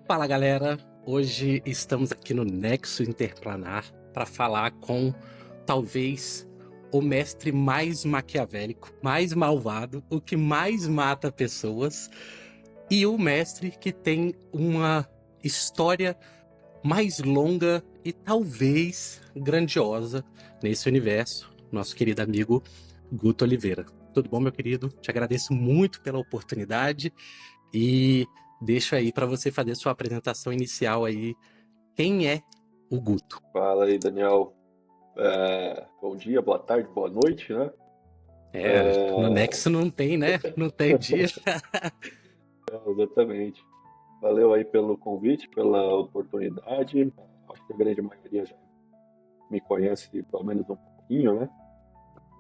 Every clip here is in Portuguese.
Fala galera, hoje estamos aqui no Nexo Interplanar para falar com talvez o mestre mais maquiavélico, mais malvado, o que mais mata pessoas e o mestre que tem uma história mais longa e talvez grandiosa nesse universo, nosso querido amigo Guto Oliveira. Tudo bom, meu querido? Te agradeço muito pela oportunidade e deixo aí para você fazer sua apresentação inicial aí. Quem é o Guto? Fala aí, Daniel. Bom dia, boa tarde, boa noite, né? No Nexo não tem, né? Não tem dia. Exatamente. Valeu aí pelo convite, pela oportunidade. Acho que a grande maioria já me conhece pelo menos um pouquinho, né?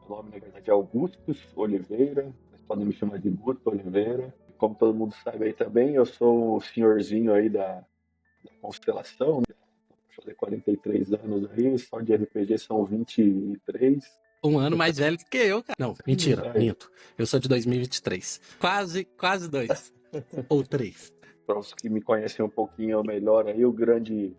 Meu nome, na verdade, é Augustus Oliveira. Vocês podem me chamar de Guto Oliveira. Como todo mundo sabe aí também, eu sou o senhorzinho aí da constelação, né? Vou fazer 43 anos aí, só de RPG são 23. Um ano mais velho do que eu, cara. Não, mentira, Aí, minto. Eu sou de 2023. Quase dois. Ou três. para os que me conhecem um pouquinho melhor aí, meu grande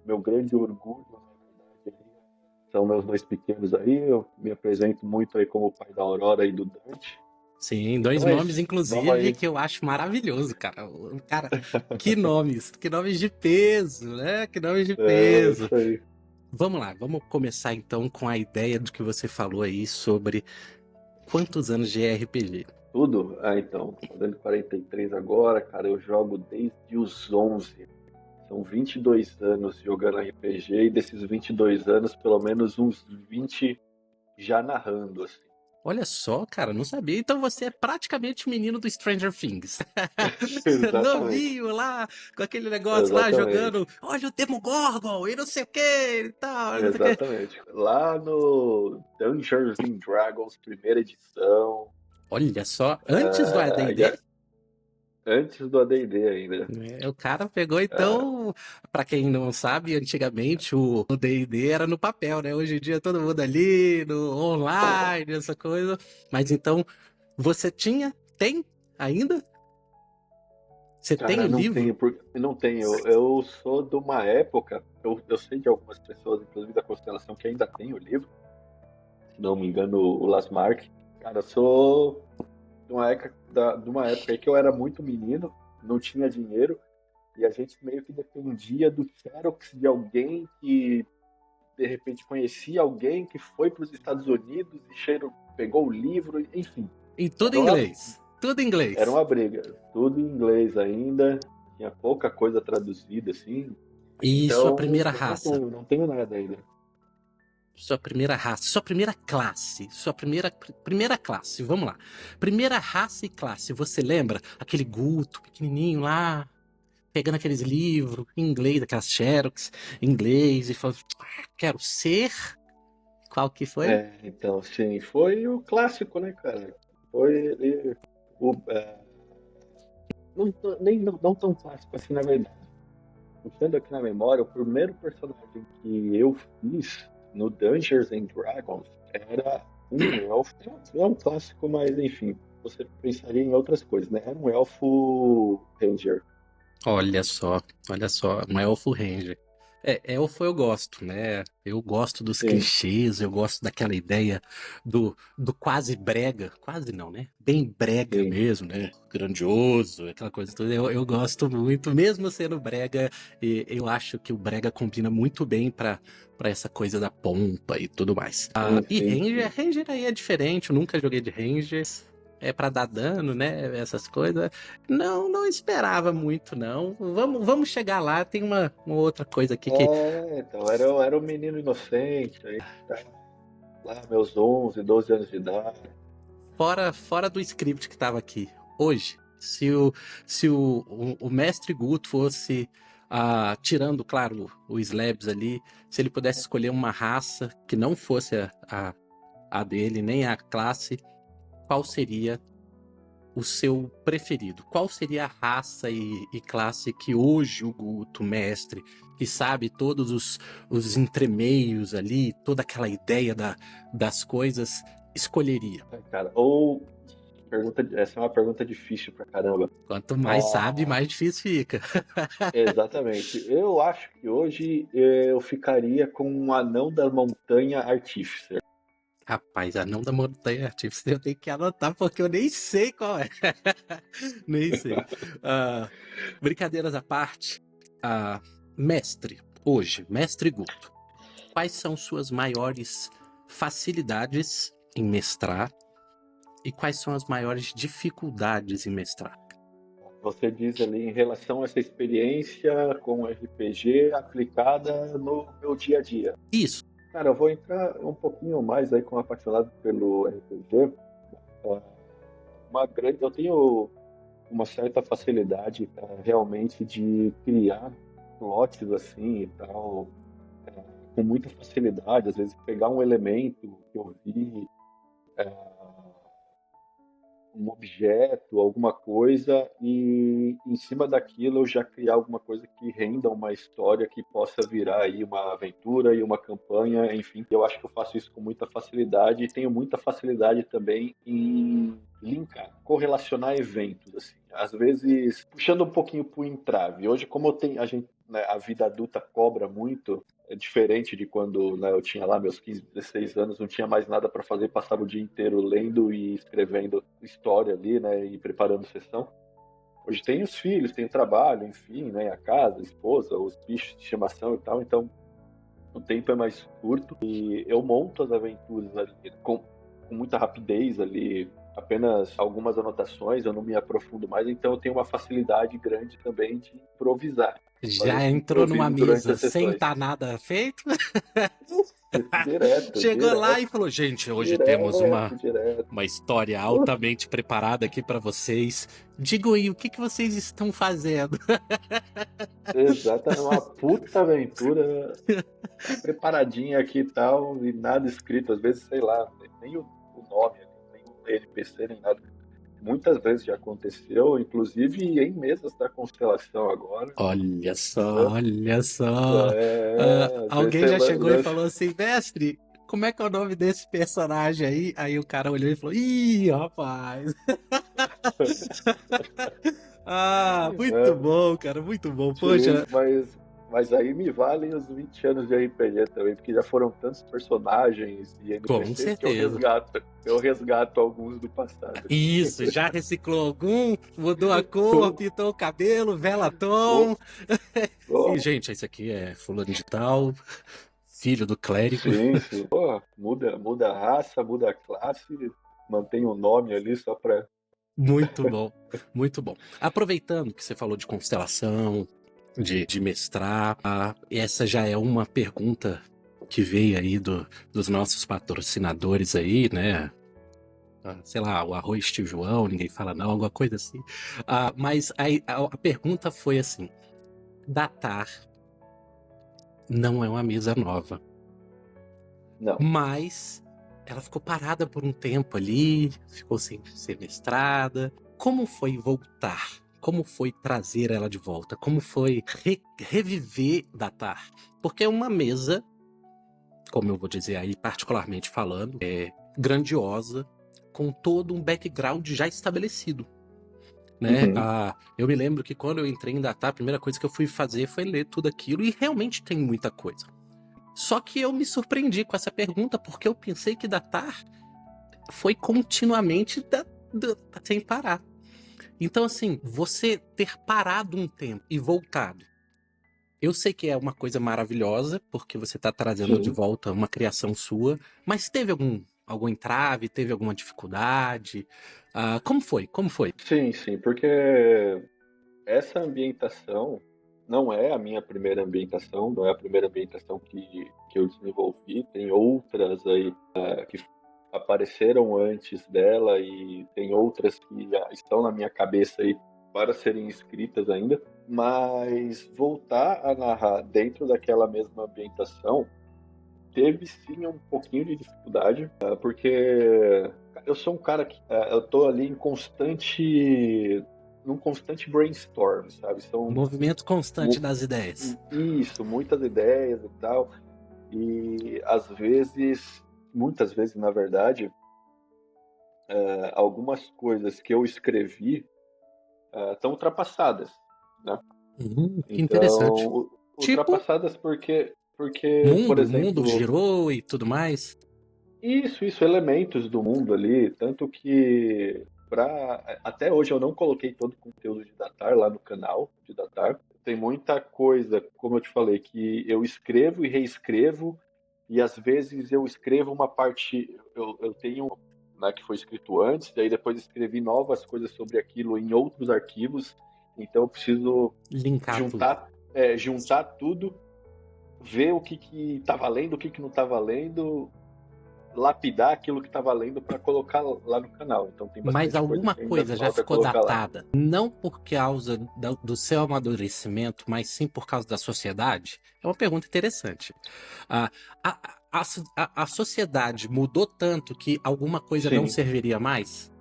orgulho, na verdade, aí, são meus dois pequenos aí. Eu me apresento muito aí como o pai da Aurora e do Dante. Sim, dois Então é nomes, isso. Vamos inclusive, aí. que eu acho maravilhoso, cara. Cara, que nomes de peso, né? Que nomes de É peso. isso aí. Vamos lá, vamos começar então com a ideia do que você falou aí sobre quantos anos de RPG. Tudo? Então, tô fazendo 43 agora, cara. Eu jogo desde os 11. São 22 anos jogando RPG e desses 22 anos, pelo menos uns 20 já narrando, assim. Olha só, cara, não sabia. Então você é praticamente o menino do Stranger Things. Exatamente. Novinho lá, com aquele negócio lá, Exatamente. jogando, olha o Demogorgon e não sei o que e tal, não sei o que. Exatamente. Lá no Dungeons and Dragons, primeira edição, Olha só, antes do e AD&D, antes do AD&D ainda. o cara pegou então, pra quem não sabe, antigamente o D&D era no papel, né? Hoje em dia todo mundo ali, no online, essa coisa. Mas então, você tem ainda? Você tem o Cara, não livro? tenho, não tenho. Eu sou de uma época, eu sei de algumas pessoas, inclusive da Constelação, que ainda tem o livro, se não me engano, o Lasmark. Cara, eu sou de uma época aí que eu era muito menino, não tinha dinheiro, e a gente meio que dependia do xerox de alguém que de repente conhecia alguém que foi para os Estados Unidos e pegou o livro, enfim. E tudo Era em uma, inglês. Tudo em era inglês. uma briga. Tudo em inglês ainda, tinha pouca coisa traduzida, assim. E sua Então, primeira eu não raça? tenho, não tenho nada ainda. Sua primeira raça, sua primeira classe, sua primeira classe, vamos lá. Primeira raça e classe, você lembra? Aquele Guto pequenininho lá, pegando aqueles livros em inglês, aquelas xerox em inglês, e falando, quero ser. Qual que foi? Então, sim, foi o clássico, né, cara? Foi o, não tão clássico assim, na verdade. Puxando aqui na memória, o primeiro personagem que eu fiz no Dungeons and Dragons era um elfo. É um clássico, mas enfim, você pensaria em outras coisas, né? Era um elfo ranger. Olha só, um elfo ranger. Elfo eu gosto, né? Eu gosto dos Sim, clichês, eu gosto daquela ideia do quase brega, quase não, né? Bem brega sim. mesmo, né? Grandioso, aquela coisa toda. Eu gosto muito, mesmo sendo brega, e eu acho que o brega combina muito bem pra essa coisa da pompa e tudo mais. Sim, E sim, sim. Ranger aí é diferente, eu nunca joguei de Ranger. É pra dar dano, né? Essas coisas. Não esperava muito, não. Vamos chegar lá. Tem uma outra coisa aqui que, Então, era um menino inocente, aí, tá, lá meus 11, 12 anos de idade. fora do script que tava aqui, hoje, se o mestre Guto fosse, tirando, claro, o Slabs ali, se ele pudesse escolher uma raça que não fosse a dele, nem a classe, qual seria o seu preferido? Qual seria a raça e classe que hoje o Guto, mestre, que sabe todos os entremeios ali, toda aquela ideia das coisas, escolheria? Cara, ou Essa é uma pergunta difícil pra caramba. Quanto mais sabe, Ah, mais difícil fica. exatamente. Eu acho que hoje eu ficaria com um anão da montanha Artificer. Rapaz, anão da montanha artífice, eu tenho que anotar porque eu nem sei qual é. Nem sei. Ah, brincadeiras à parte, ah, mestre, hoje, mestre Guto, quais são suas maiores facilidades em mestrar e quais são as maiores dificuldades em mestrar? Você diz ali em relação a essa experiência com RPG aplicada no meu dia a dia. Isso. Cara, eu vou entrar um pouquinho mais aí como apaixonado pelo RPG. É, eu tenho uma certa facilidade, realmente de criar plots assim e tal, com muita facilidade. Às vezes pegar um elemento que eu vi, um objeto, alguma coisa, e em cima daquilo eu já criar alguma coisa que renda uma história que possa virar aí uma aventura e uma campanha, enfim. Eu acho que eu faço isso com muita facilidade e tenho muita facilidade também em linkar, correlacionar eventos, assim. Às vezes puxando um pouquinho pro entrave. Hoje, como a gente, né, a vida adulta cobra muito, é diferente de quando, né, eu tinha lá meus 15, 16 anos, não tinha mais nada para fazer, passava o dia inteiro lendo e escrevendo história ali, né, e preparando sessão. Hoje tem os filhos, tem o trabalho, enfim, né, a casa, a esposa, os bichos de estimação e tal, então o tempo é mais curto e eu monto as aventuras ali com muita rapidez ali, apenas algumas anotações, eu não me aprofundo mais, então eu tenho uma facilidade grande também de improvisar, fazer Já esse entrou numa improviso durante mesa as sem sessões. estar nada feito? Direto, Chegou lá e direto, falou: gente, hoje temos direto, direto. uma história Uh, altamente preparada aqui para vocês. Digam aí, o que que vocês estão fazendo? exata, é uma puta aventura, tá preparadinha aqui e tal, e nada escrito, às vezes, sei lá, nem o nome, nem o NPC, nem nada. Muitas vezes já aconteceu, inclusive em mesas da constelação agora. Olha só, Né? olha só. Ah, Às vezes alguém você já chegou e lança. falou assim, mestre, como é que é o nome desse personagem aí? Aí o cara olhou e falou, ih, rapaz. Ah, muito Né? bom, cara, muito bom. Sim, Poxa, mas aí me valem os 20 anos de RPG também, porque já foram tantos personagens e com NPCs que certeza. eu resgato alguns do passado. Isso, já reciclou algum, mudou a cor, pintou o cabelo, vela tom. Oh, oh, E, gente, esse aqui é fulano de tal, filho do clérigo. sim, sim. Pô, muda a raça, muda a classe, mantém o nome ali só pra. Muito bom, muito bom. Aproveitando que você falou de constelação, de mestrar, essa já é uma pergunta que veio aí dos nossos patrocinadores aí, né? Sei lá, o arroz tio João, ninguém fala não, alguma coisa assim. Mas a pergunta foi assim: datar não é uma mesa nova, Não. mas ela ficou parada por um tempo ali, ficou sem ser mestrada. Como foi voltar? Como foi trazer ela de volta? Como foi reviver Datar? Porque é uma mesa, como eu vou dizer aí, particularmente falando, é grandiosa, com todo um background já estabelecido. Né? Uhum. Eu me lembro que quando eu entrei em Datar, a primeira coisa que eu fui fazer foi ler tudo aquilo, e realmente tem muita coisa. Só que eu me surpreendi com essa pergunta, porque eu pensei que Datar foi continuamente sem parar. Então, assim, você ter parado um tempo e voltado, eu sei que é uma coisa maravilhosa, porque você está trazendo de Sim. volta uma criação sua, mas teve algum entrave, teve alguma dificuldade? Como foi? Como foi? Sim, sim, porque essa ambientação não é a minha primeira ambientação, não é a primeira ambientação que eu desenvolvi. Tem outras aí que apareceram antes dela e tem outras que já estão na minha cabeça aí para serem escritas ainda. Mas voltar a narrar dentro daquela mesma ambientação teve sim um pouquinho de dificuldade, porque eu sou um cara que eu tô ali num constante brainstorm, sabe? Movimento constante das ideias. Isso, muitas ideias e tal. E às vezes, muitas vezes, na verdade, algumas coisas que eu escrevi estão ultrapassadas, né? Que Então, interessante. Tipo, ultrapassadas porque, por o mundo exemplo, girou e tudo mais. isso, elementos do mundo ali, tanto que até hoje eu não coloquei todo o conteúdo de Datar lá no canal de Datar. Tem muita coisa, como eu te falei, que eu escrevo e reescrevo, e às vezes eu escrevo uma parte, eu tenho, né, que foi escrito antes, daí depois escrevi novas coisas sobre aquilo em outros arquivos, então eu preciso Linkar tudo. juntar tudo, ver o que que tá valendo, o que que não tá valendo, lapidar aquilo que tá valendo para colocar lá no canal. Então tem Mas bastante coisa alguma que ainda coisa já falta ficou colocar lá. datada, não por causa do seu amadurecimento, mas sim por causa da sociedade? É uma pergunta interessante. Ah, a sociedade mudou tanto que alguma coisa não Sim. serviria mais?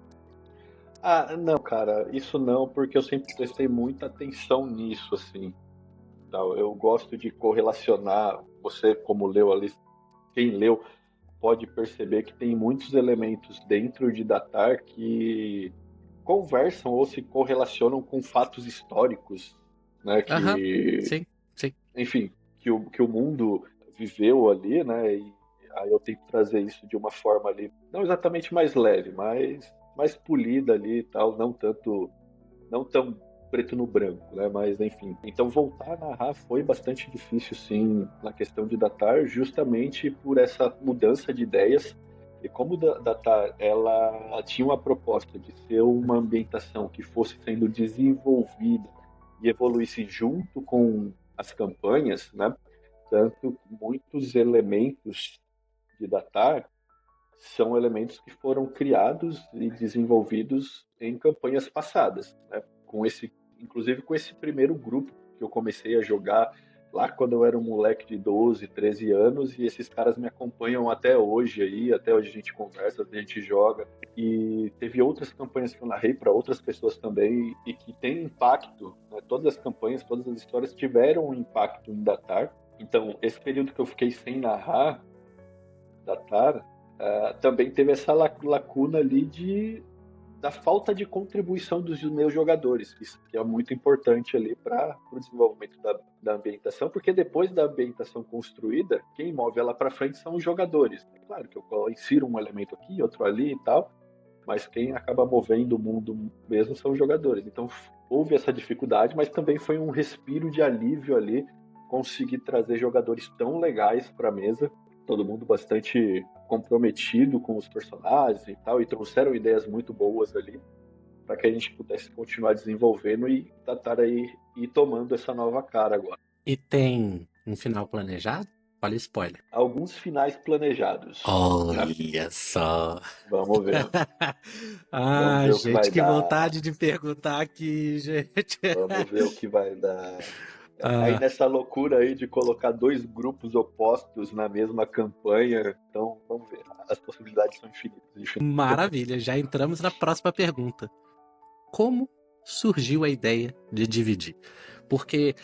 Ah, não, cara, isso não, porque eu sempre prestei muita atenção nisso, assim. Tal. Eu gosto de correlacionar. Você, como leu ali, quem leu, pode perceber que tem muitos elementos dentro de Datar que conversam ou se correlacionam com fatos históricos, né? Aham, Que, sim, sim. enfim, que o mundo viveu ali, né? E aí eu tento trazer isso de uma forma ali, não exatamente mais leve, mas mais polida ali e tal, não tão preto no branco, né? Mas enfim. Então voltar a narrar foi bastante difícil, sim, na questão de datar, justamente por essa mudança de ideias. E como datar, ela tinha uma proposta de ser uma ambientação que fosse sendo desenvolvida e evoluísse junto com as campanhas, né? Tanto que muitos elementos de datar são elementos que foram criados e desenvolvidos em campanhas passadas, né? Inclusive com esse primeiro grupo que eu comecei a jogar lá quando eu era um moleque de 12, 13 anos, e esses caras me acompanham até hoje aí, até hoje a gente conversa, a gente joga. E teve outras campanhas que eu narrei para outras pessoas também e que tem impacto, né? Todas as campanhas, todas as histórias tiveram um impacto em Datar. Então, esse período que eu fiquei sem narrar Datar, também teve essa lacuna ali da falta de contribuição dos meus jogadores, isso que é muito importante ali para o desenvolvimento da ambientação, porque depois da ambientação construída, quem move ela para frente são os jogadores. É claro que eu insiro um elemento aqui, outro ali e tal, mas quem acaba movendo o mundo mesmo são os jogadores. Então houve essa dificuldade, mas também foi um respiro de alívio ali conseguir trazer jogadores tão legais para a mesa, todo mundo bastante comprometido com os personagens e tal, e trouxeram ideias muito boas ali para que a gente pudesse continuar desenvolvendo e tentar aí ir tomando essa nova cara agora. E tem um final planejado? Olha spoiler. Alguns finais planejados. Né? Olha só. Vamos ver. Vamos Ah, ver o que gente, vai que dar. vontade de perguntar aqui, gente. Vamos ver o que vai dar. Aí Ah, nessa loucura aí de colocar dois grupos opostos na mesma campanha, então vamos ver. As possibilidades são infinitas. maravilha, já entramos na próxima pergunta. Como surgiu a ideia de dividir? Porque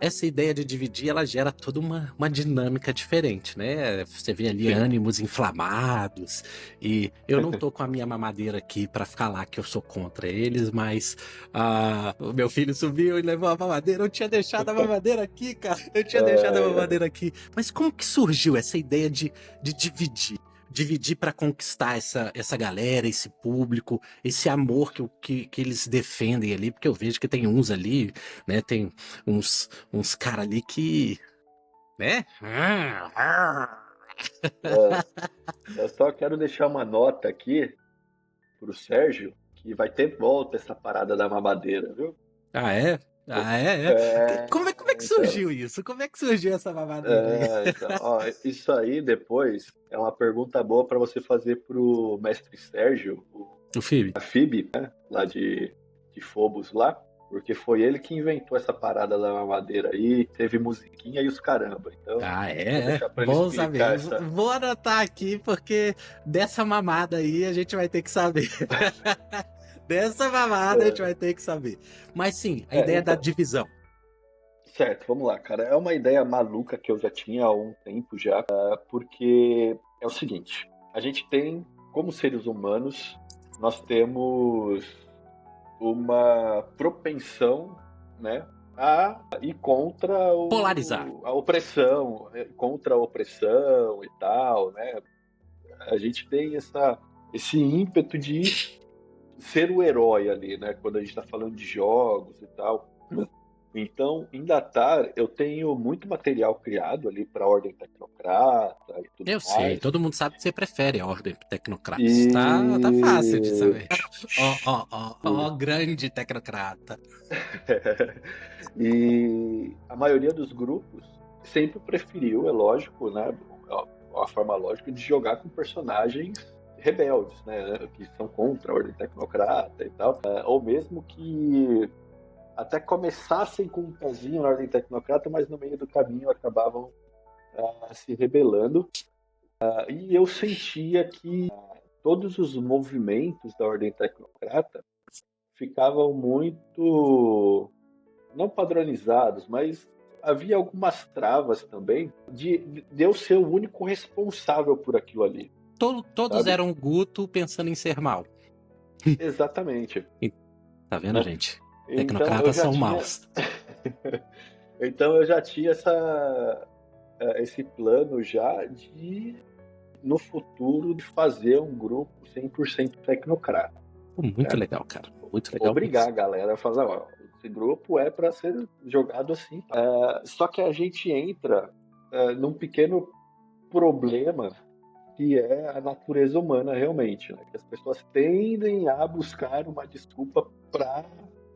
essa ideia de dividir, ela gera toda uma dinâmica diferente, né? Você vê ali Sim. ânimos inflamados, e eu não tô com a minha mamadeira aqui pra falar que eu sou contra eles, mas o meu filho subiu e levou a mamadeira, eu tinha deixado a mamadeira aqui, cara, eu tinha deixado a É, mamadeira aqui. Mas como que surgiu essa ideia de dividir? Dividir para conquistar essa galera, esse público, esse amor que eles defendem ali, porque eu vejo que tem uns ali, né? Tem uns caras ali que, né? eu só quero deixar uma nota aqui pro Sérgio que vai ter volta essa parada da mamadeira, viu? Ah, é? Ah, é? Como é que Então, surgiu isso? Como é que surgiu essa mamadeira aí? ó, isso aí depois é uma pergunta boa para você fazer pro mestre Sérgio, O Phoebe? a FIB, né, lá de Phobos lá, porque foi ele que inventou essa parada da mamadeira aí, teve musiquinha e os caramba. Então, Ah, vou é? deixar para ele Bom saber. explicar essa. Vou anotar aqui, porque dessa mamada aí a gente vai ter que saber. Dessa mamada a gente vai ter que saber. Mas sim, a ideia da Então, divisão. certo, vamos lá, cara. É uma ideia maluca que eu já tinha há um tempo já, porque é o seguinte: a gente tem, como seres humanos, nós temos uma propensão, né, a ir contra Polarizar. a opressão, contra a opressão e tal, né? A gente tem esse ímpeto de ser o herói ali, né? Quando a gente está falando de jogos e tal. Então, em Datar, eu tenho muito material criado ali para a Ordem Tecnocrata e tudo Eu sei, mais. todo mundo sabe que você prefere a Ordem Tecnocratas. Tá fácil de E, saber. Ó, grande tecnocrata. e a maioria dos grupos sempre preferiu, é lógico, né? A forma lógica de jogar com personagens rebeldes, né? Que são contra a Ordem Tecnocrata e tal. Ou mesmo que até começassem com um pezinho na Ordem Tecnocrata, mas no meio do caminho acabavam se rebelando. E eu sentia que todos os movimentos da Ordem Tecnocrata ficavam muito, não padronizados, mas havia algumas travas também de eu ser o único responsável por aquilo ali. Todos Sabe? eram Guto pensando em ser mal. Exatamente. Tá vendo, Né? gente? Então eu Tecnocratas já são tinha, maus. então eu já tinha esse plano já de no futuro de fazer um grupo 100% tecnocrata. Pô, muito Né? legal, cara. Muito legal Obrigar mesmo. a galera a falar, ó, esse grupo é para ser jogado assim. Só que a gente entra num pequeno problema que é a natureza humana realmente, né? Que as pessoas tendem a buscar uma desculpa para,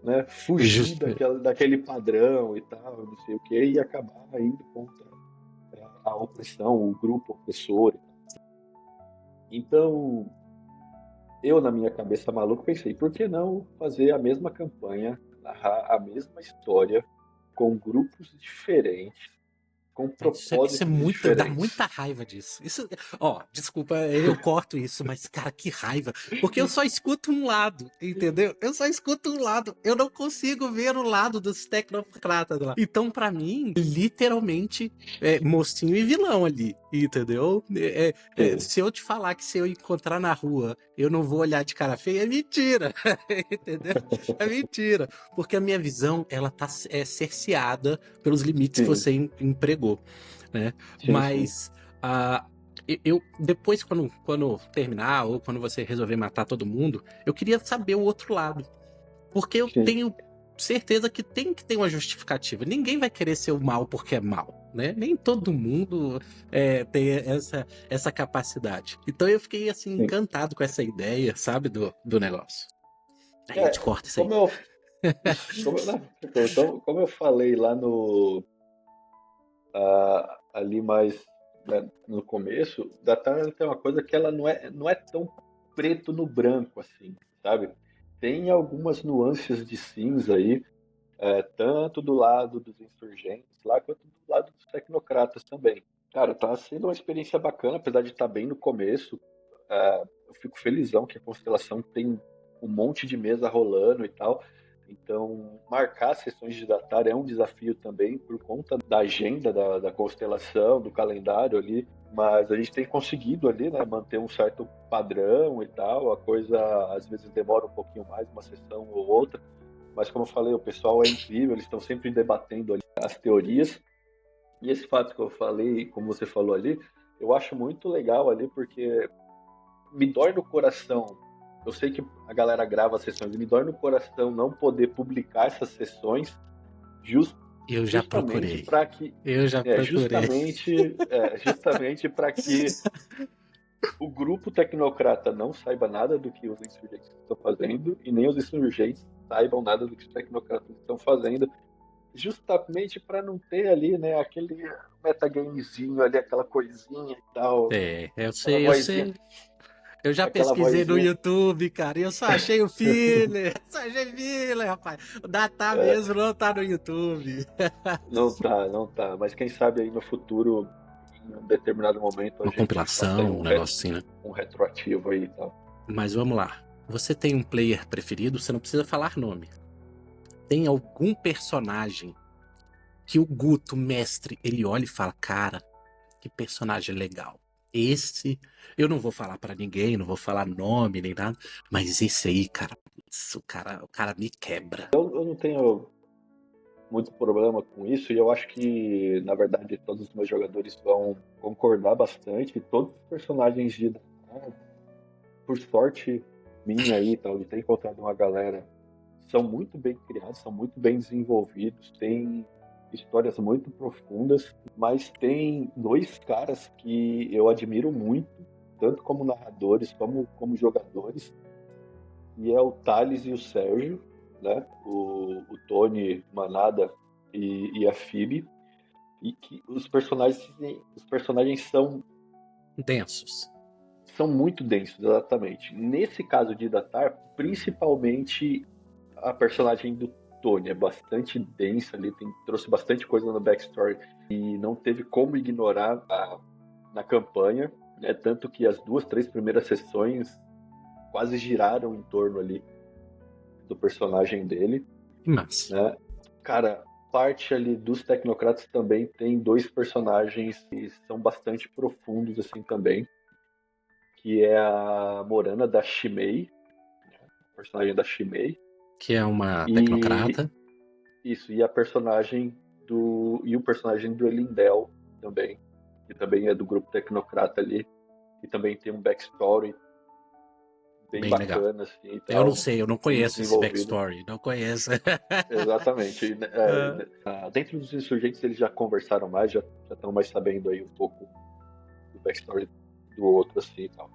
né, fugir Justo. daquele padrão e tal, não sei o que, e acabar indo contra a opressão, o grupo opressor. Então, eu, na minha cabeça maluca, pensei, por que não fazer a mesma campanha, narrar a mesma história, com grupos diferentes, com Isso é propósitos muito, dá diferentes? muita raiva disso. Isso, ó, desculpa, eu corto isso, mas cara, que raiva. Porque eu só escuto um lado, entendeu? Eu só escuto um lado. Eu não consigo ver o lado dos tecnocratas lá. Então, pra mim, literalmente, mocinho e vilão ali, entendeu? Sim, Se eu te falar que se eu encontrar na rua, eu não vou olhar de cara feia, é mentira, entendeu? É mentira. Porque a minha visão, ela tá cerceada pelos limites que sim, você empregou, né? sim, sim, Mas eu depois, quando terminar ou quando você resolver matar todo mundo, eu queria saber o outro lado. Porque eu sim. tenho certeza que tem que ter uma justificativa. Ninguém vai querer ser o mal porque é mal, né? Nem todo mundo tem essa capacidade. Então eu fiquei assim Sim. encantado com essa ideia, sabe, do negócio. Aí a gente corta isso aí. Como eu, não, então, como eu falei lá no ali mais, né, no começo, da Tarna tem uma coisa que ela não é tão preto no branco assim, sabe? Tem algumas nuances de cinza aí, tanto do lado dos insurgentes lá, quanto do lado dos tecnocratas também. Cara, tá sendo uma experiência bacana, apesar de estar bem no começo. Eu fico felizão que a Constelação tem um monte de mesa rolando e tal. Então, marcar sessões de datar é um desafio também por conta da agenda da constelação, do calendário ali. Mas a gente tem conseguido ali, né, manter um certo padrão e tal. A coisa às vezes demora um pouquinho mais, uma sessão ou outra. Mas como eu falei, o pessoal é incrível, eles estão sempre debatendo ali as teorias. E esse fato que eu falei, como você falou ali, eu acho muito legal ali, porque me dói no coração. Eu sei que a galera grava as sessões, me dói no coração não poder publicar essas sessões just, Eu já justamente procurei. para que Eu já procurei. justamente para que o grupo tecnocrata não saiba nada do que os insurgentes estão fazendo e nem os insurgentes saibam nada do que os tecnocratas estão fazendo, justamente para não ter ali, né, aquele metagamezinho ali, aquela coisinha e tal, Eu aquela sei, eu vozinha, sei. Eu já aquela pesquisei no vozinha. YouTube, cara, e eu só achei o filler. Só achei filler, rapaz. O Data mesmo não tá no YouTube. Não tá, não tá. Mas quem sabe aí no futuro, em um determinado momento, a Uma gente faça aí compilação, um negócio assim, né? um retroativo aí e tal. Mas vamos lá. Você tem um player preferido? Você não precisa falar nome. Tem algum personagem que o Guto, mestre, ele olha e fala: cara, que personagem legal. Esse, eu não vou falar pra ninguém, não vou falar nome nem nada, mas esse aí, cara, putz, o cara me quebra. Eu não tenho muito problema com isso, e eu acho que, na verdade, todos os meus jogadores vão concordar bastante. Todos os personagens de Datar, por sorte minha aí, tal, de ter encontrado uma galera, são muito bem criados, são muito bem desenvolvidos, têm histórias muito profundas, mas tem dois caras que eu admiro muito, tanto como narradores como jogadores, e é o Thales e o Sérgio, né? O Tony Manada e a Phoebe, e que os personagens Densos. são muito densos, exatamente. Nesse caso de Datar, principalmente a personagem do Tony é bastante densa ali, trouxe bastante coisa no backstory e não teve como ignorar na campanha, né? Tanto que as duas, três primeiras sessões quase giraram em torno ali do personagem dele, Mas, né? Cara, parte ali dos tecnocratas também tem dois personagens que são bastante profundos assim também, que é a Morana da Shimei, a personagem da Shimei, que é uma e tecnocrata. isso, e o personagem do Elindel também, que também é do grupo tecnocrata ali, que também tem um backstory bem Bem legal. bacana assim e Eu não tal, sei, eu não bem conheço esse desenvolvido. backstory, não conheço. Exatamente. E, Ah, dentro dos insurgentes eles já conversaram mais, já estão mais sabendo aí um pouco do backstory do outro assim e tal.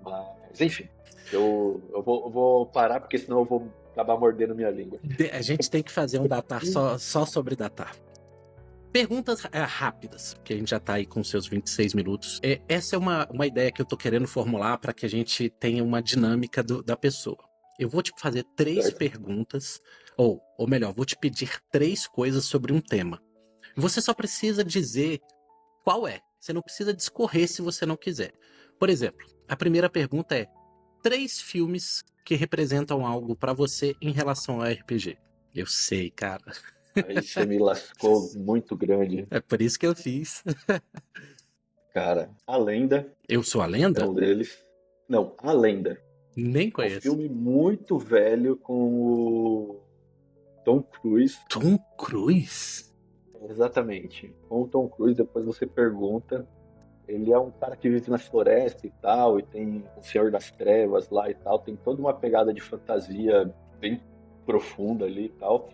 Mas enfim, eu vou parar porque senão eu vou acabar mordendo minha língua. a gente tem que fazer um datar só sobre datar. Perguntas rápidas, que a gente já tá aí com seus 26 minutos. Essa é uma ideia que eu tô querendo formular para que a gente tenha uma dinâmica da pessoa. Eu vou te fazer 3 Certo? perguntas, ou melhor, vou te pedir 3 coisas sobre um tema. Você só precisa dizer qual é. Você não precisa discorrer se você não quiser. Por exemplo, a primeira pergunta é: 3 filmes que representam algo para você em relação ao RPG. Eu sei, cara. Aí você me lascou muito grande, É por isso que eu fiz. cara. A Lenda Eu sou a é lenda? um deles. Não, A Lenda. Nem É um conheço. filme muito velho com o Tom Cruise. Tom Cruise? Exatamente. Com o Tom Cruise, depois você pergunta. Ele é um cara que vive na floresta e tal, e tem o Senhor das Trevas lá e tal. Tem toda uma pegada de fantasia bem profunda ali e tal,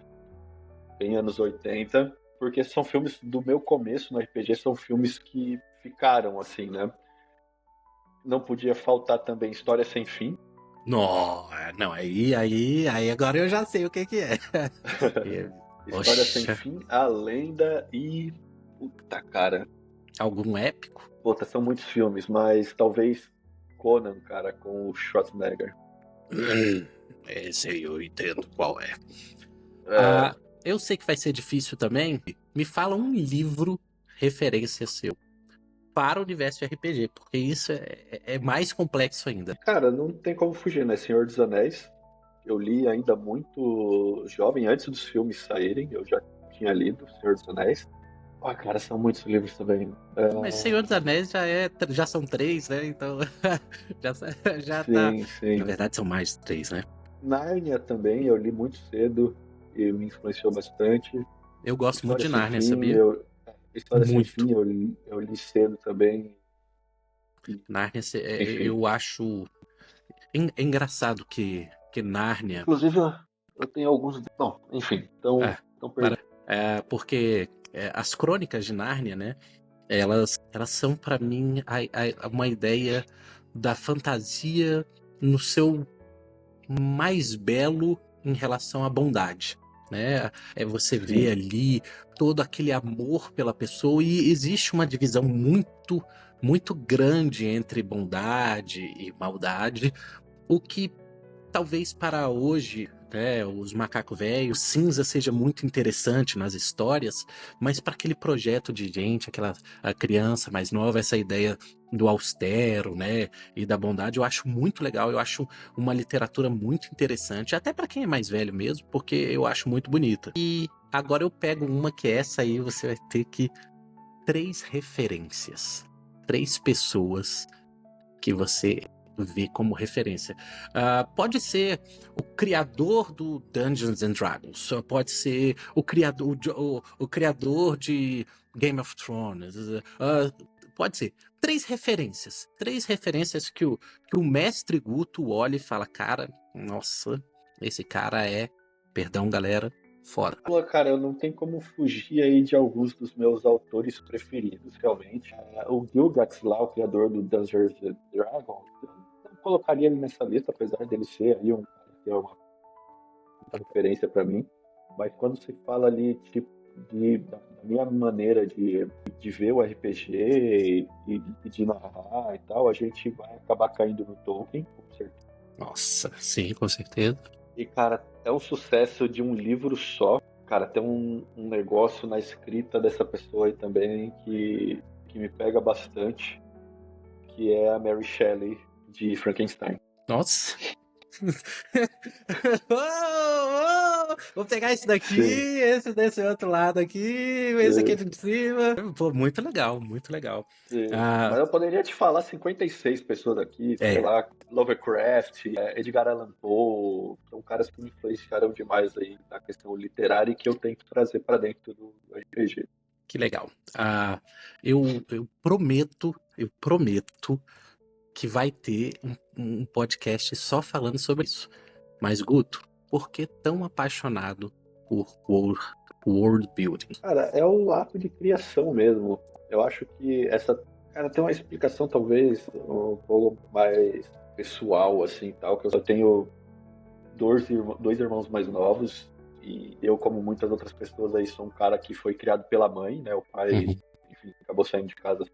bem anos 80, porque são filmes do meu começo no RPG, são filmes que ficaram assim, né? Não podia faltar também História Sem Fim. Não, não, aí agora eu já sei o que que é. É, História Sem Poxa, Fim, A Lenda e. Puta, cara. algum épico? Puta, são muitos filmes, mas talvez Conan, cara, com o Schwarzenegger. Esse aí eu entendo qual é. É, Ah, eu sei que vai ser difícil também. Me fala um livro referência seu para o universo RPG, porque isso é mais complexo ainda. cara, não tem como fugir, né? Senhor dos Anéis. Eu li ainda muito jovem, antes dos filmes saírem, eu já tinha lido Senhor dos Anéis. Ah, cara, são muitos livros também. Mas Senhor dos Anéis já são 3, né? Então já, já tá. Sim, Na sim. verdade, são mais de 3, né? Nárnia também, eu li muito cedo e me influenciou bastante. Eu gosto muito História de Sem Nárnia, Fim, sabia? História Sem Muito. Fim eu li cedo também. E, Nárnia, enfim. eu acho. É engraçado que Nárnia. Inclusive, eu tenho alguns. Não, enfim, É, então perdi. porque as crônicas de Nárnia, né? Elas são para mim uma ideia da fantasia no seu mais belo em relação à bondade, né? Você vê Sim, ali todo aquele amor pela pessoa e existe uma divisão muito, muito grande entre bondade e maldade, o que talvez para hoje, né, os macacos velhos, cinza seja muito interessante nas histórias, mas para aquele projeto de gente, a criança mais nova, essa ideia do austero, né, e da bondade, eu acho muito legal, eu acho uma literatura muito interessante, até para quem é mais velho mesmo, porque eu acho muito bonita. E agora eu pego uma que essa aí você vai ter que 3 referências. 3 pessoas que você vê como referência. Pode ser o criador do Dungeons and Dragons, pode ser o criador de Game of Thrones, pode ser 3 referências que o mestre Guto olha e fala, cara, nossa, esse cara é, perdão galera, fora. Pô, cara, eu não tenho como fugir aí de alguns dos meus autores preferidos, realmente. O Gygax lá, o criador do Dungeons and Dragons, eu não colocaria ele nessa lista, apesar dele ser aí um cara que é uma referência para mim. Mas quando se fala ali, tipo, da minha maneira de ver o RPG e de narrar e tal, a gente vai acabar caindo no Tolkien, com certeza. Nossa, sim, com certeza. E, cara, é um sucesso de um livro só. Cara, tem um negócio na escrita dessa pessoa aí também que me pega bastante, que é a Mary Shelley, de Frankenstein. Nossa. Vou pegar esse daqui, esse desse outro lado aqui, esse aqui de cima. Pô, muito legal, muito legal. Mas eu poderia te falar 56 pessoas aqui, sei lá, Lovecraft, Edgar Allan Poe, são caras que me influenciaram demais aí na questão literária e que eu tento trazer para dentro do RPG. Que legal. Eu prometo que vai ter um podcast só falando sobre isso. Mas, Guto, por que tão apaixonado por world building? Cara, é o ato de criação mesmo. Eu acho que cara, tem uma explicação talvez um pouco mais pessoal, assim, tal, que eu tenho dois irmãos mais novos e eu, como muitas outras pessoas aí, sou um cara que foi criado pela mãe, né? O pai, enfim, acabou saindo de casa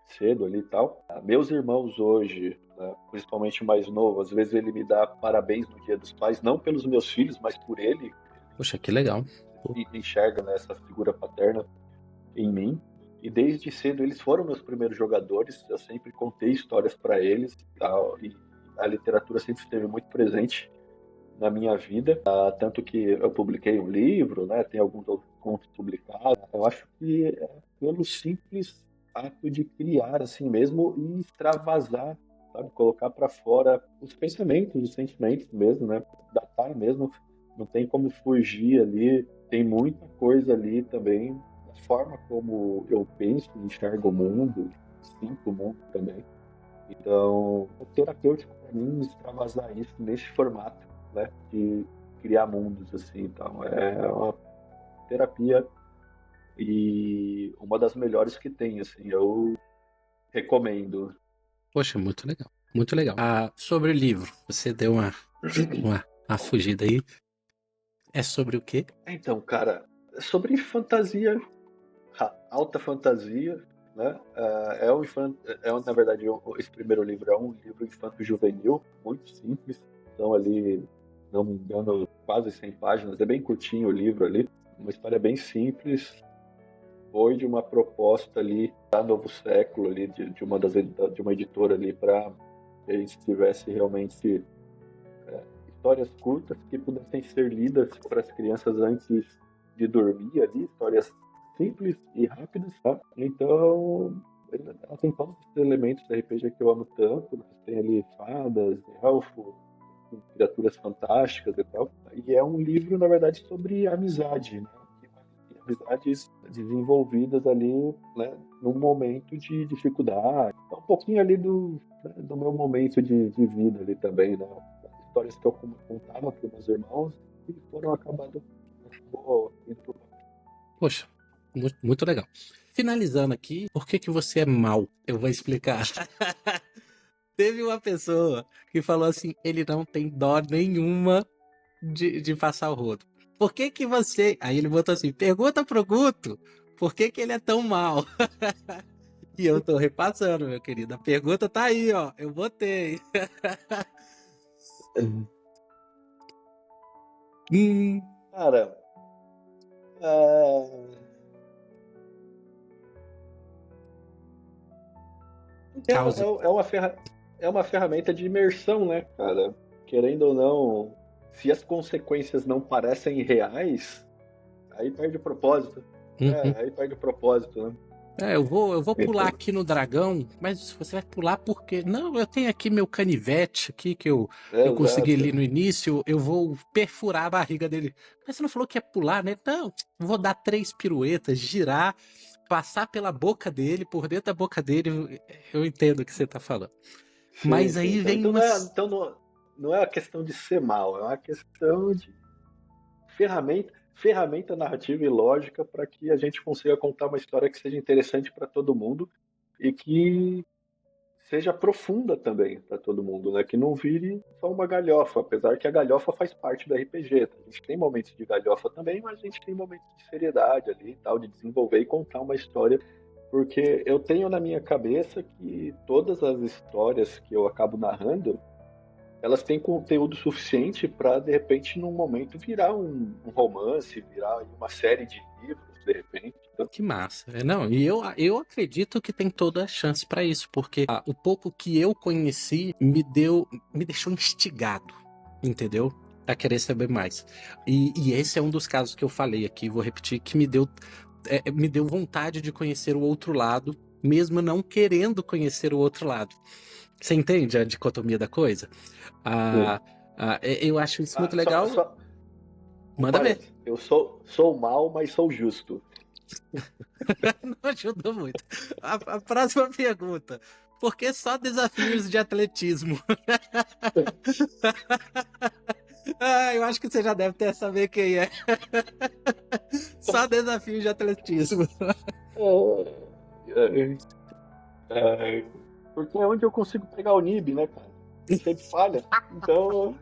cedo ali e tal. Meus irmãos hoje, né, principalmente o mais novo, às vezes ele me dá parabéns no Dia dos Pais, não pelos meus filhos, mas por ele. Poxa, que legal. E enxerga, né, essa figura paterna em mim. E desde cedo eles foram meus primeiros jogadores. Eu sempre contei histórias para eles e tal. E a literatura sempre esteve muito presente na minha vida. Tanto que eu publiquei um livro, né, tem alguns outros contos publicados. Eu acho que é pelo simples ato de criar assim mesmo e extravasar, sabe? Colocar para fora os pensamentos, os sentimentos mesmo, né? Datar mesmo. Não tem como fugir ali. Tem muita coisa ali também. A forma como eu penso, enxergo o mundo, sinto o mundo também. Então, é terapêutico para mim extravasar isso nesse formato, né? De criar mundos assim. Então, é uma terapia e uma das melhores que tem, assim, eu recomendo. Poxa, muito legal, muito legal. Sobre o livro, você deu uma fugida aí. É sobre o quê? Então, cara, é sobre fantasia, alta fantasia, né? Na verdade, esse primeiro livro é um livro infanto-juvenil, muito simples. Então, ali, não me engano, quase 100 páginas. É bem curtinho o livro ali. Uma história bem simples. Foi de uma proposta ali da Novo Século, ali, de uma editora ali, para que a gente tivesse realmente histórias curtas que pudessem ser lidas para as crianças antes de dormir ali, histórias simples e rápidas, tá? Então, ela tem todos os elementos da RPG que eu amo tanto, né? Tem ali fadas, elfos, criaturas fantásticas e tal. E é um livro, na verdade, sobre amizade, né? Amizades desenvolvidas ali, né, num momento de dificuldade. Um pouquinho ali do meu momento de vida ali também, né? As histórias que eu contava para meus irmãos e foram acabando. Poxa, muito, muito legal. Finalizando aqui, por que você é mau? Eu vou explicar. Teve uma pessoa que falou assim, ele não tem dó nenhuma de passar o rodo. Por que você... Aí ele botou assim, pergunta pro Guto, por que ele é tão mal? E eu tô repassando, meu querido. A pergunta tá aí, ó. Eu botei. Cara, Causa. é uma ferramenta de imersão, né, cara? Querendo ou não, se as consequências não parecem reais, aí perde o propósito. Uhum. Aí perde o propósito, né? Eu vou pular Então, aqui no dragão, mas você vai pular por quê? Não, eu tenho aqui meu canivete aqui que eu consegui exato. ali no início, eu vou perfurar a barriga dele. Mas você não falou que ia pular, né? Não, vou dar 3 piruetas, girar, passar pela boca dele, por dentro da boca dele. Eu entendo o que você tá falando. Sim, Mas sim. aí Então, vem então, não é, umas. então não, não é a questão de ser mal, é uma questão de ferramenta narrativa e lógica para que a gente consiga contar uma história que seja interessante para todo mundo e que seja profunda também para todo mundo, né? Que não vire só uma galhofa, apesar que a galhofa faz parte do RPG. A gente tem momentos de galhofa também, mas a gente tem momentos de seriedade ali e tal, de desenvolver e contar uma história, porque eu tenho na minha cabeça que todas as histórias que eu acabo narrando, elas têm conteúdo suficiente para, de repente, num momento virar um romance, virar uma série de livros, de repente. Então, Que massa. Não, e eu acredito que tem toda a chance pra isso, porque o pouco que eu conheci me deixou instigado, entendeu? A querer saber mais. E esse é um dos casos que eu falei aqui, vou repetir, que me deu vontade de conhecer o outro lado, mesmo não querendo conhecer o outro lado. Você entende a dicotomia da coisa? sim. Ah, eu acho isso muito Só, legal. só um Manda ver. parênteses. Eu sou mal, mas sou justo. Não ajudou muito. A próxima pergunta. Por que só desafios de atletismo? Eu acho que você já deve até saber quem é. Só desafios de atletismo. É, é, porque é onde eu consigo pegar o nib, né, cara? Ele sempre falha. Então,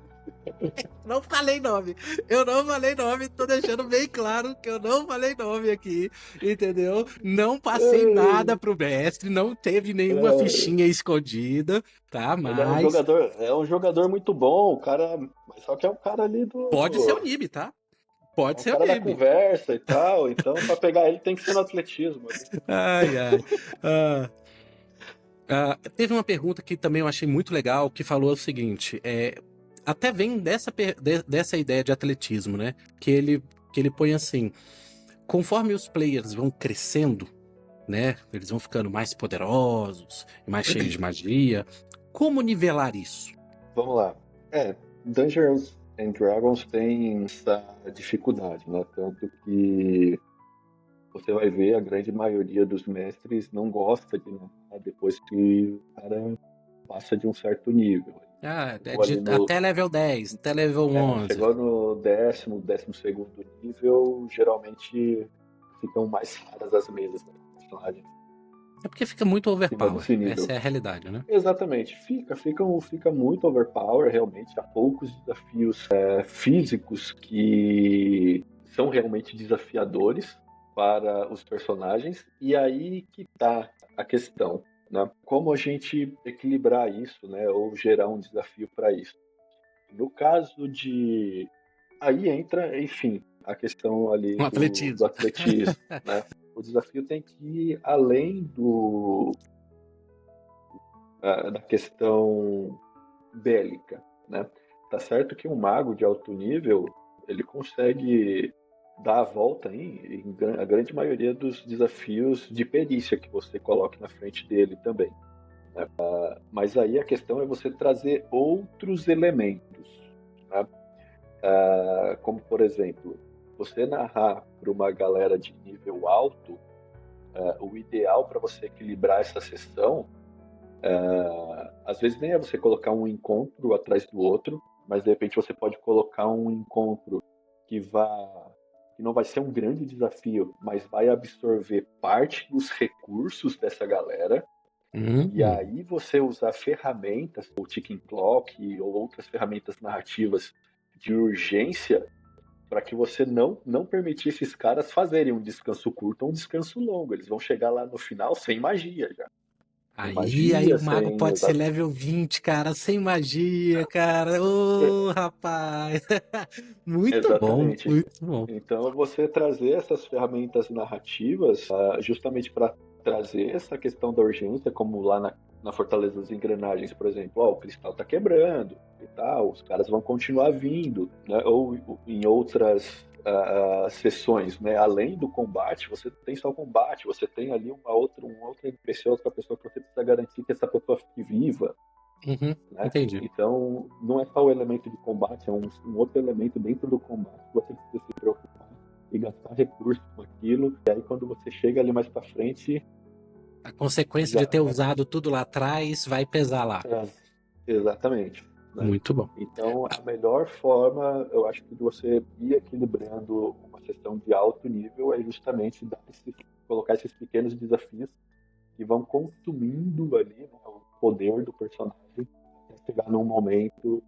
Não falei nome. Eu não falei nome. Tô deixando bem claro que eu não falei nome aqui. Entendeu? Não passei nada é, pro mestre. Não teve nenhuma é, fichinha escondida. Tá? ele Mas é um jogador muito bom, o cara, só que é um cara ali pode ser o Nib, tá? é Pode um ser o cara da Nib. conversa e tal. Então, para pegar ele tem que ser no atletismo ali. Ai, ai. Ah, teve uma pergunta que também eu achei muito legal, que falou o seguinte, até vem dessa ideia de atletismo, né? Que ele põe assim, conforme os players vão crescendo, né? Eles vão ficando mais poderosos, mais cheios de magia. Como nivelar isso? Vamos lá. Dungeons and Dragons tem essa dificuldade, né? Tanto que você vai ver a grande maioria dos mestres não gosta de narrar depois que o cara passa de um certo nível. Chegou ali no, Até level 10, até level 11. chegou no décimo segundo nível, geralmente ficam mais raras as mesas, né? Personagens É porque fica muito acima overpower. desse Essa nível. é a realidade, né? Exatamente, fica muito overpower, realmente. Há poucos desafios físicos que são realmente desafiadores para os personagens, e aí que tá a questão, né? Como a gente equilibrar isso, né? Ou gerar um desafio para isso. No caso de. Aí entra, enfim, a questão ali Um do atletismo. atletismo, né? O desafio tem que ir além da questão bélica, né? Tá certo que um mago de alto nível ele consegue dar a volta a grande maioria dos desafios de perícia que você coloque na frente dele também. Mas aí a questão é você trazer outros elementos, né? Como por exemplo, você narrar para uma galera de nível alto, o ideal para você equilibrar essa sessão às vezes nem é você colocar um encontro atrás do outro, mas de repente você pode colocar um encontro que que não vai ser um grande desafio, mas vai absorver parte dos recursos dessa galera. E Hum. aí você usar ferramentas, ou ticking clock, ou outras ferramentas narrativas de urgência, para que você não permitir esses caras fazerem um descanso curto ou um descanso longo. Eles vão chegar lá no final sem magia já. Sem Aí magia, o mago sem pode ser level 20, cara, sem magia, cara. Ô, rapaz. Muito bom, exatamente. muito bom. Então, você trazer essas ferramentas narrativas, justamente para trazer essa questão da urgência, como lá na Fortaleza das Engrenagens, por exemplo, o cristal está quebrando e tal, os caras vão continuar vindo, né? Ou em outras sessões, né? Além do combate, você tem só o combate, você tem ali um outro NPC, outra pessoa que você precisa garantir que essa pessoa fique viva, né? Entendi. Então, não é só o elemento de combate, é um outro elemento dentro do combate que você precisa se preocupar e gastar recursos com aquilo. E aí, quando você chega ali mais pra frente, A consequência já de ter usado tudo lá atrás vai pesar lá. exatamente, né? Muito bom. Então, a melhor forma, eu acho que de você ir equilibrando uma sessão de alto nível é justamente colocar esses pequenos desafios que vão consumindo ali, né, o poder do personagem até chegar num momento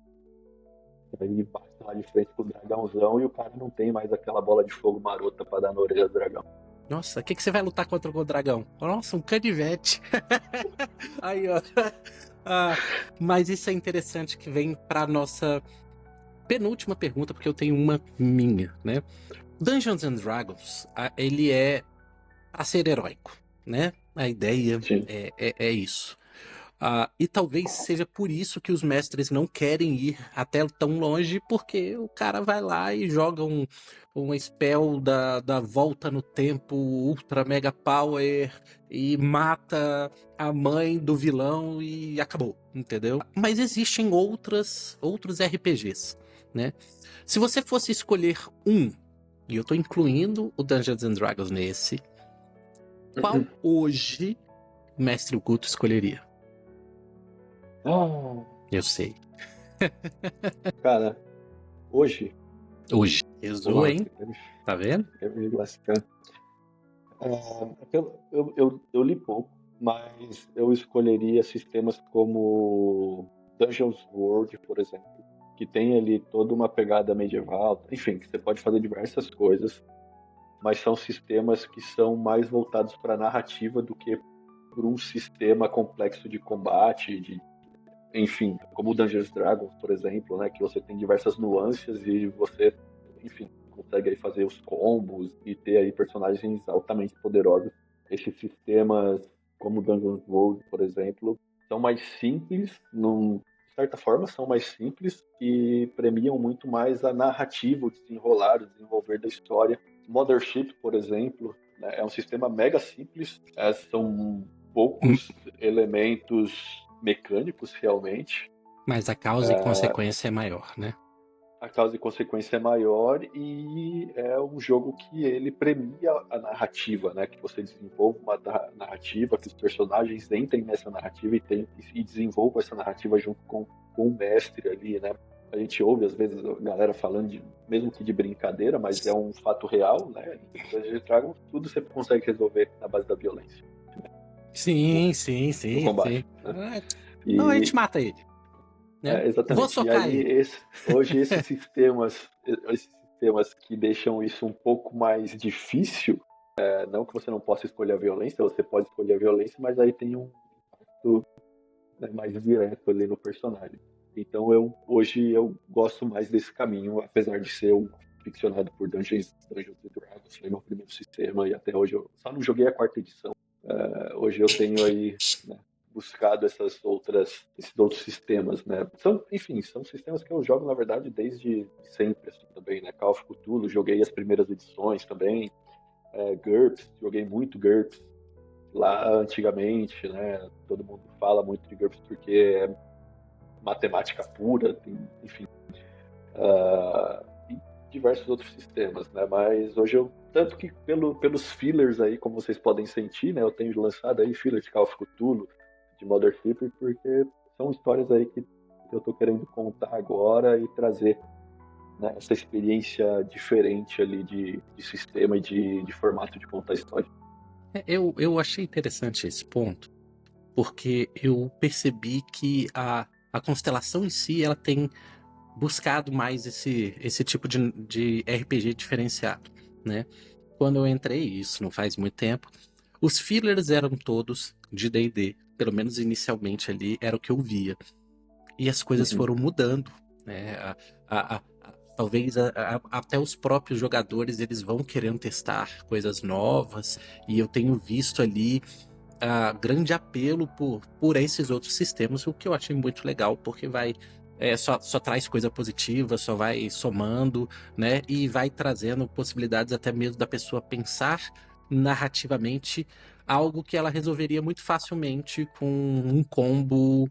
que aí bate lá de frente pro dragãozão e o cara não tem mais aquela bola de fogo marota pra dar na orelha do dragão. Nossa, o que você vai lutar contra o dragão? Nossa, um canivete. Aí, ó. Mas isso é interessante que vem pra nossa penúltima pergunta, porque eu tenho uma minha, né? Dungeons and Dragons, ele é pra ser heróico, né? A ideia é isso. E talvez seja por isso que os mestres não querem ir até tão longe, porque o cara vai lá e joga um spell da volta no tempo, ultra mega power, e mata a mãe do vilão e acabou, entendeu? Mas existem outros RPGs, né? Se você fosse escolher um, e eu tô incluindo o Dungeons and Dragons nesse, qual hoje o Mestre Guto escolheria? Eu sei. Cara, hoje. Pesou, hein? Tá vendo? Eu li pouco, mas eu escolheria sistemas como Dungeons World, por exemplo, que tem ali toda uma pegada medieval, enfim, que você pode fazer diversas coisas, mas são sistemas que são mais voltados para a narrativa do que para um sistema complexo de combate, enfim, como o Dungeons Dragons, por exemplo, né, que você tem diversas nuances e você, enfim, consegue aí fazer os combos e ter aí personagens altamente poderosos. Esses sistemas, como o Dungeons World, por exemplo, são mais simples, de certa forma, são mais simples e premiam muito mais a narrativa, o desenrolar, o desenvolver da história. Mothership, por exemplo, né, é um sistema mega simples, são poucos elementos mecânicos realmente. Mas a causa e consequência é maior, né? A causa e consequência é maior e é um jogo que ele premia a narrativa, né? Que você desenvolva uma narrativa, que os personagens entrem nessa narrativa e desenvolvam essa narrativa junto com o mestre ali, né? A gente ouve às vezes a galera falando mesmo que de brincadeira, mas é um fato real, né? Em tudo você consegue resolver na base da violência. Sim. No combate. Né? Não, a gente mata ele. Né? Exatamente. Vou socar ele. Hoje esses sistemas que deixam isso um pouco mais difícil, não que você não possa escolher a violência, você pode escolher a violência, mas aí tem um impacto, né, mais direto ali no personagem. Então hoje eu gosto mais desse caminho, apesar de ser um ficcionado por Dungeons and Dragons, foi meu primeiro sistema e até hoje eu só não joguei a 4ª edição. Hoje eu tenho aí, né, buscado esses outros sistemas, né? São sistemas que eu jogo, na verdade, desde sempre, assim, também, né? Call of Cthulhu, joguei as primeiras edições também, GURPS, joguei muito GURPS lá antigamente, né? Todo mundo fala muito de GURPS porque é matemática pura, enfim, e diversos outros sistemas, né? Mas hoje tanto que pelos fillers aí, como vocês podem sentir, né? Eu tenho lançado aí fillers de Call of Cthulhu, de Mothership, porque são histórias aí que eu tô querendo contar agora e trazer, né, essa experiência diferente ali de sistema e de formato de contar história. Eu achei interessante esse ponto, porque eu percebi que a Constelação em si, ela tem buscado mais esse tipo de RPG diferenciado, né? Quando eu entrei, isso não faz muito tempo, os fillers eram todos de D&D, pelo menos inicialmente ali, era o que eu via. E as coisas foram mudando, né? Talvez até os próprios jogadores, eles vão querendo testar coisas novas, e eu tenho visto ali grande apelo por esses outros sistemas, o que eu achei muito legal, porque vai só traz coisa positiva, só vai somando, né? E vai trazendo possibilidades até mesmo da pessoa pensar narrativamente algo que ela resolveria muito facilmente com um combo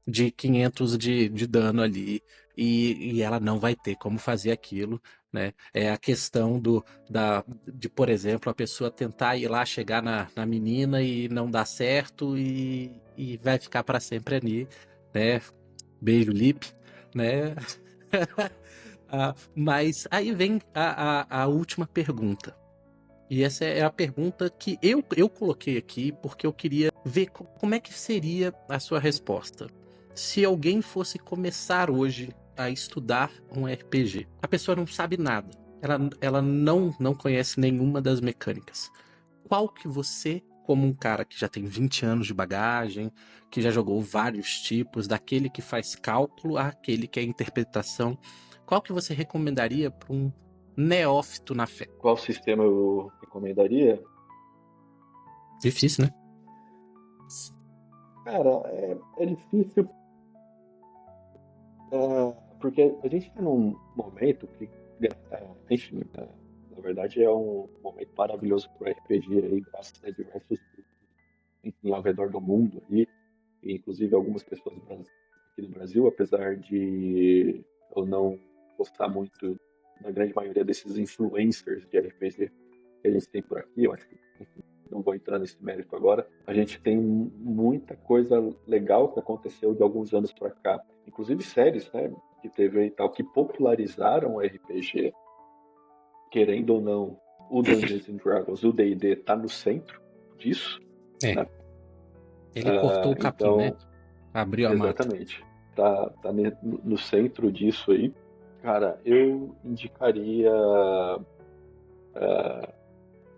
de 500 de dano ali, e ela não vai ter como fazer aquilo, né? É a questão de, por exemplo, a pessoa tentar ir lá, chegar na menina e não dar certo e vai ficar para sempre ali, né? Beijo, Lip, né? Mas aí vem a última pergunta. E essa é a pergunta que eu coloquei aqui porque eu queria ver como é que seria a sua resposta. Se alguém fosse começar hoje a estudar um RPG, a pessoa não sabe nada, ela não conhece nenhuma das mecânicas. Qual que você, como um cara que já tem 20 anos de bagagem, que já jogou vários tipos, daquele que faz cálculo àquele que é interpretação, qual que você recomendaria para um neófito na fé? Qual sistema eu recomendaria? Difícil, né? Cara, é difícil, porque a gente está num momento que, enfim, na verdade é um momento maravilhoso para o RPG aí, graças a diversos grupos, enfim, ao redor do mundo aí, e inclusive algumas pessoas aqui do Brasil, apesar de eu não gostar muito da grande maioria desses influencers de RPG que a gente tem por aqui, eu acho que, enfim, não vou entrar nesse mérito agora. A gente tem muita coisa legal que aconteceu de alguns anos para cá, inclusive séries, né, que teve e tal, que popularizaram o RPG, querendo ou não, o Dungeons and Dragons, o D&D tá no centro disso, É. né? Ele cortou o capim, né? Então, Abriu a mata. exatamente. Tá no centro disso aí. Cara, eu indicaria,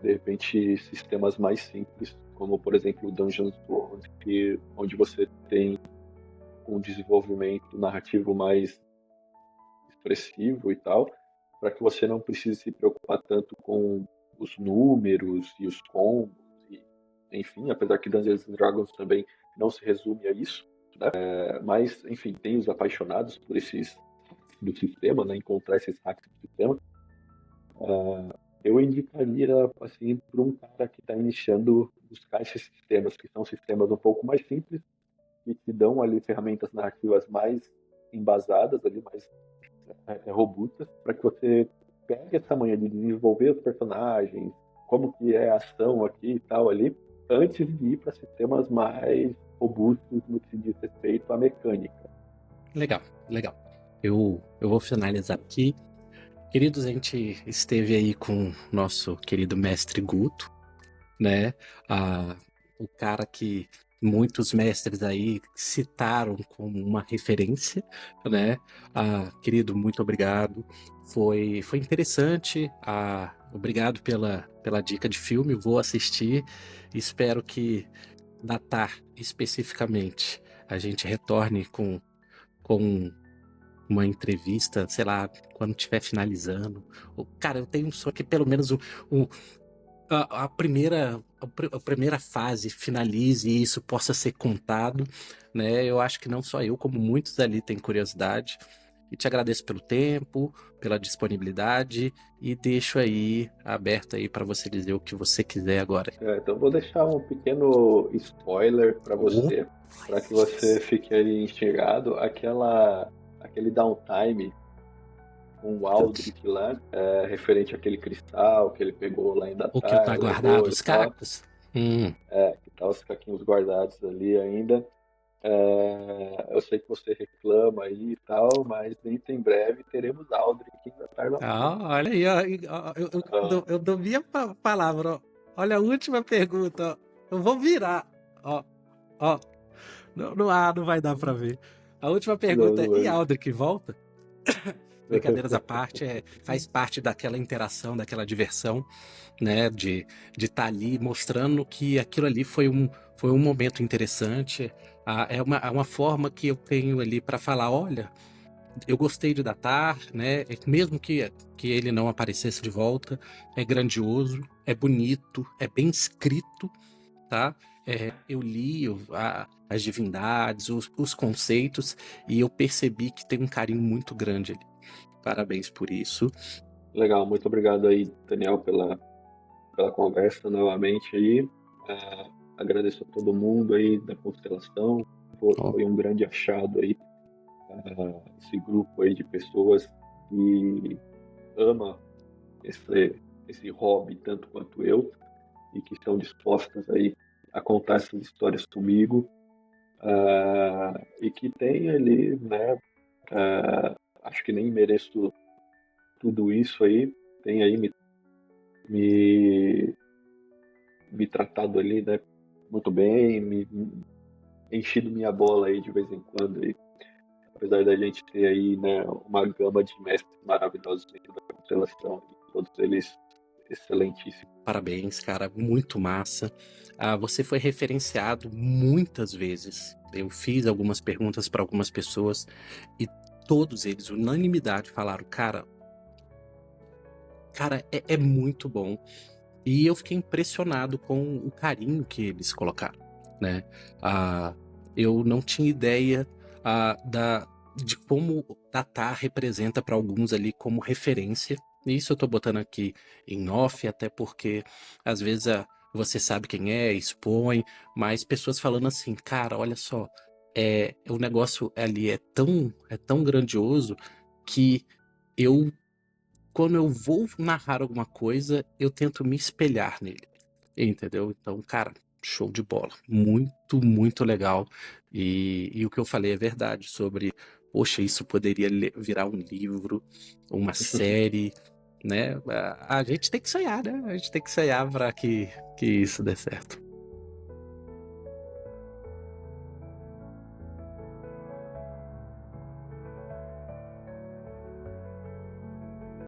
de repente, sistemas mais simples, como, por exemplo, o Dungeons World, onde você tem um desenvolvimento narrativo mais expressivo e tal, para que você não precise se preocupar tanto com os números e os combos, e, enfim, apesar que Dungeons and Dragons também não se resume a isso, né? Mas, enfim, tem os apaixonados por esses do sistema, né? Encontrar esses hacks do sistema. Eu indicaria, assim, para um cara que está iniciando buscar esses sistemas, que são sistemas um pouco mais simples, que te dão ali ferramentas narrativas mais embasadas, ali, mais robustas, para que você pegue essa manha de desenvolver os personagens, como que é a ação aqui e tal ali, antes de ir para sistemas mais robustos no que se diz respeito à mecânica. Legal, legal. Eu vou finalizar aqui. Queridos, a gente esteve aí com o nosso querido mestre Guto, né? O cara que muitos mestres aí citaram como uma referência, né? Querido, muito obrigado. Foi interessante. Obrigado pela dica de filme. Vou assistir. Espero que Datar especificamente a gente retorne com uma entrevista, sei lá, quando estiver finalizando. Cara, eu tenho um sonho que pelo menos a primeira fase finalize e isso possa ser contado, né? Eu acho que não só eu, como muitos ali têm curiosidade. E te agradeço pelo tempo, pela disponibilidade e deixo aí aberto aí para você dizer o que você quiser agora. Então vou deixar um pequeno spoiler para você, para que você fique aí instigado. Aquele downtime com o Aldrich lá, referente àquele cristal que ele pegou lá em O que tá Datar, guardado, levou e os tal. cacos? Que tá os caquinhos guardados ali ainda. Eu sei que você reclama aí e tal, mas dentro em breve teremos Aldrich em Datar na frente. Olha aí, ó, eu dou minha palavra, ó. Olha a última pergunta, ó. Eu vou virar, ó. Não vai dar pra ver. A última Não, pergunta é: não e é. Aldrich volta? Brincadeiras à parte, faz parte daquela interação, daquela diversão, né? De estar ali mostrando que aquilo ali foi um momento interessante. É uma forma que eu tenho ali para falar: olha, eu gostei de Datar, né? Mesmo que ele não aparecesse de volta, é grandioso, é bonito, é bem escrito, tá? Eu li, as divindades, os conceitos, e eu percebi que tem um carinho muito grande ali. Parabéns por isso. Legal, muito obrigado aí, Daniel, pela conversa novamente aí. Agradeço a todo mundo aí da constelação. Ó, Foi um grande achado aí, esse grupo aí de pessoas que ama esse hobby tanto quanto eu e que estão dispostas aí a contar essas histórias comigo, e que tem ali, né, acho que nem mereço tudo isso aí, tem aí me, me tratado ali, né, muito bem, me enchido minha bola aí de vez em quando aí, apesar da gente ter aí, né, uma gama de mestres maravilhosos dentro da constelação, todos eles excelentíssimos. parabéns, cara, muito massa. Você foi referenciado muitas vezes. Eu fiz algumas perguntas para algumas pessoas e todos eles, unanimidade, falaram, cara, é muito bom. E eu fiquei impressionado com o carinho que eles colocaram, né? Ah, eu não tinha ideia de como o Tatá representa para alguns ali como referência. Isso eu tô botando aqui em off, até porque às vezes você sabe quem é, expõe, mas pessoas falando assim, cara, olha só, o negócio ali é tão grandioso que eu quando eu vou narrar alguma coisa, eu tento me espelhar nele, entendeu? Então, cara, show de bola. Muito, muito legal. E o que eu falei é verdade sobre, poxa, isso poderia virar um livro, uma série, né? A gente tem que sonhar, né? A gente tem que sonhar para que isso dê certo.